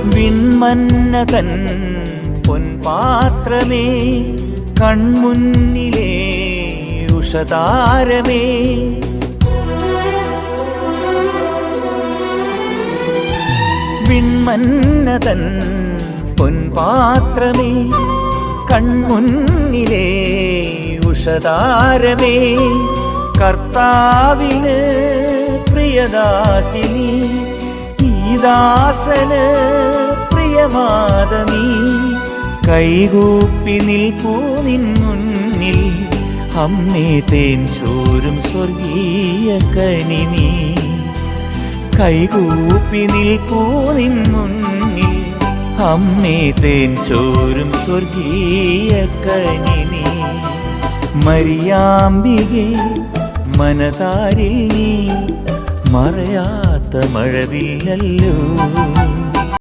വിൺമന്നതൻ പൊൻപാത്രമേ, കൺമുന്നിലേ ഉഷതാരമേ, വിൺമന്നതൻ പൊൻപാത്രമേ, കൺമുന്നിലേ ഉഷതാരമേ, കർത്താവിന് പ്രിയദാസിനി, ഈ ദാസന് പ്രിയമാത നീ. കൈകൂപ്പി നിൽപ്പൂ നിൻ മുന്നിൽ, അമ്മേ തേൻ ചോരും സ്വർഗീയ കനി നീ. കൈകൂപ്പി നിൽപ്പൂ നിൻ മുന്നിൽ, അമ്മേ തേൻ ചോരും സ്വർഗീയ കനി നീ. മരിയാമ്പികേ മനതാരിൽ നീ, മറയാത്ത മഴവില്ലല്ലോ.